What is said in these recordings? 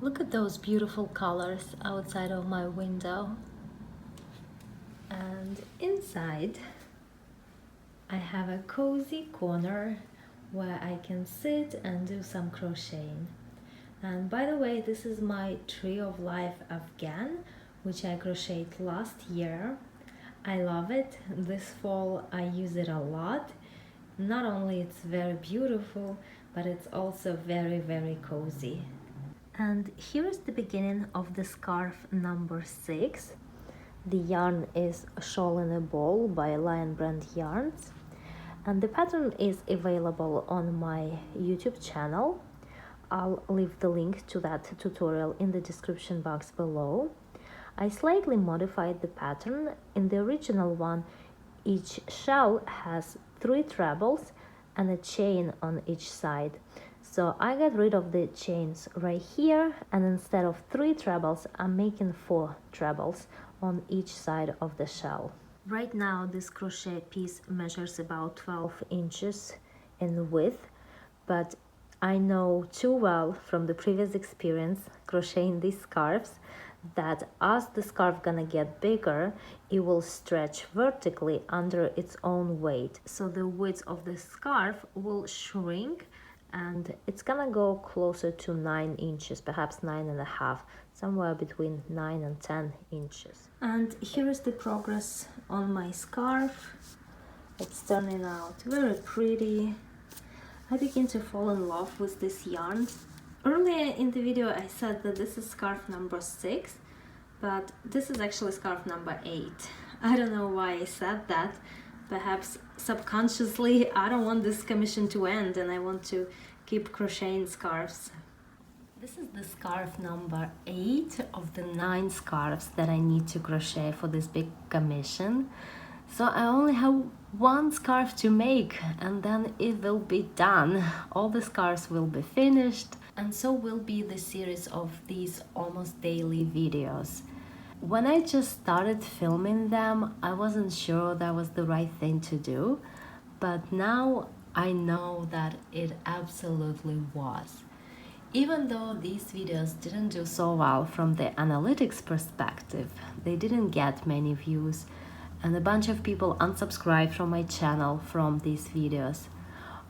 Look at those beautiful colors outside of my window. And inside, I have a cozy corner where I can sit and do some crocheting. And by the way, this is my Tree of Life Afghan, which I crocheted last year. I love it. This fall I use it a lot. Not only it's very beautiful, but it's also very cozy. And here is the beginning of the scarf number 6. The yarn is Shawl in a Ball by Lion Brand Yarns. And the pattern is available on my YouTube channel. I'll leave the link to that tutorial in the description box below. I slightly modified the pattern. In the original one, each shawl has 3 trebles and a chain on each side. So I got rid of the chains right here, and instead of 3 trebles, I'm making 4 trebles on each side of the shawl. Right now this crochet piece measures about 12 inches in width, but I know too well from the previous experience crocheting these scarves that as the scarf gonna get bigger, it will stretch vertically under its own weight. So the width of the scarf will shrink and it's gonna go closer to 9 inches, perhaps 9.5, somewhere between 9 and 10 inches. And here is the progress on my scarf. It's turning out very pretty. I begin to fall in love with this yarn. Earlier in the video I said that this is scarf number 6, but this is actually scarf number 8. I don't know why I said that. Perhaps subconsciously I don't want this commission to end and I want to keep crocheting scarves. This is the scarf number 8 of the 9 scarves that I need to crochet for this big commission. So I only have 1 scarf to make and then it will be done. All the scarves will be finished, and so will be the series of these almost daily videos. When I just started filming them, I wasn't sure that was the right thing to do, but now I know that it absolutely was. Even though these videos didn't do so well from the analytics perspective, they didn't get many views, and a bunch of people unsubscribed from my channel from these videos.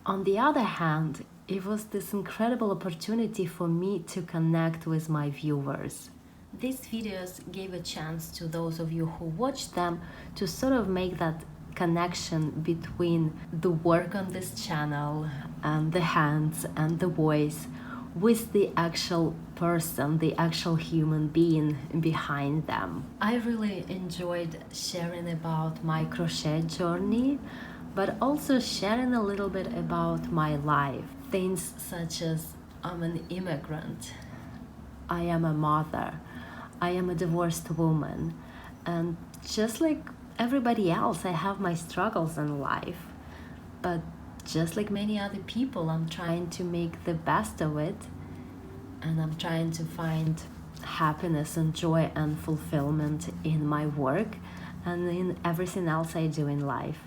On the other hand, it was this incredible opportunity for me to connect with my viewers. These videos gave a chance to those of you who watched them to sort of make that connection between the work on this channel and the hands and the voice with the actual person, the actual human being behind them. I really enjoyed sharing about my crochet journey, but also sharing a little bit about my life. Things such as I'm an immigrant, I am a mother, I am a divorced woman, and just like everybody else, I have my struggles in life. But just like many other people, I'm trying to make the best of it, and I'm trying to find happiness and joy and fulfillment in my work and in everything else I do in life.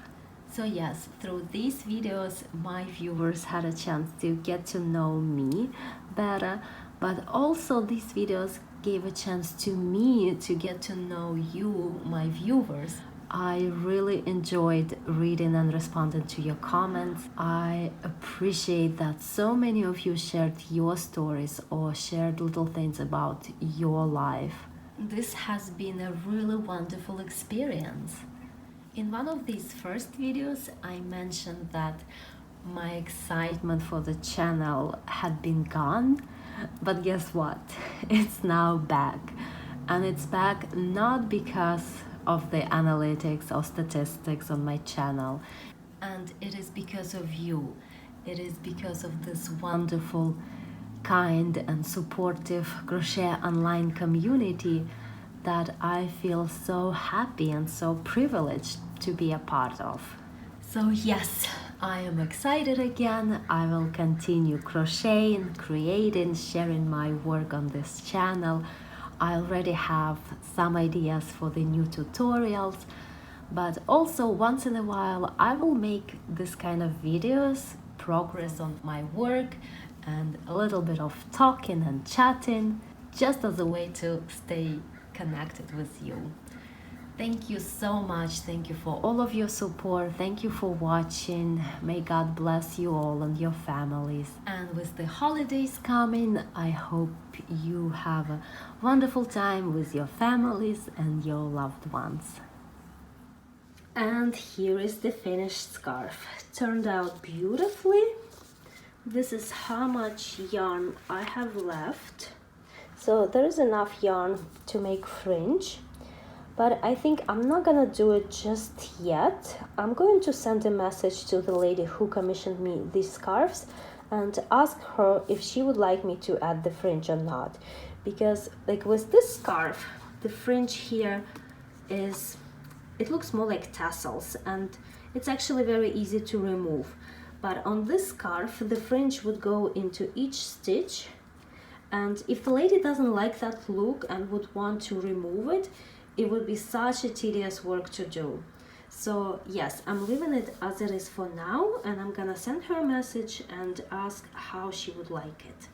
So yes, through these videos, my viewers had a chance to get to know me better, but also these videos gave a chance to me to get to know you, my viewers. I really enjoyed reading and responding to your comments. I appreciate that so many of you shared your stories or shared little things about your life. This has been a really wonderful experience. In one of these first videos, I mentioned that my excitement for the channel had been gone, but guess what? It's now back. And it's back not because of the analytics or statistics on my channel, and it is because of you. It is because of this wonderful, kind and supportive crochet online community that I feel so happy and so privileged to be a part of. So yes, I am excited again. I will continue crocheting, creating, sharing my work on this channel. I already have some ideas for the new tutorials, but also once in a while I will make this kind of videos, progress on my work, and a little bit of talking and chatting. just as a way to stay connected with you. Thank you so much. Thank you for all of your support. Thank you for watching. May God bless you all and your families. And with the holidays coming, I hope you have a wonderful time with your families and your loved ones. And here is the finished scarf. Turned out beautifully. This is how much yarn I have left. So there is enough yarn to make fringe. But I think I'm not gonna do it just yet. I'm going to send a message to the lady who commissioned me these scarves and ask her if she would like me to add the fringe or not. Because like with this scarf, the fringe here is, it looks more like tassels and it's actually very easy to remove. But on this scarf, the fringe would go into each stitch. And if the lady doesn't like that look and would want to remove it, it would be such a tedious work to do. So yes, I'm leaving it as it is for now, and I'm gonna send her a message and ask how she would like it.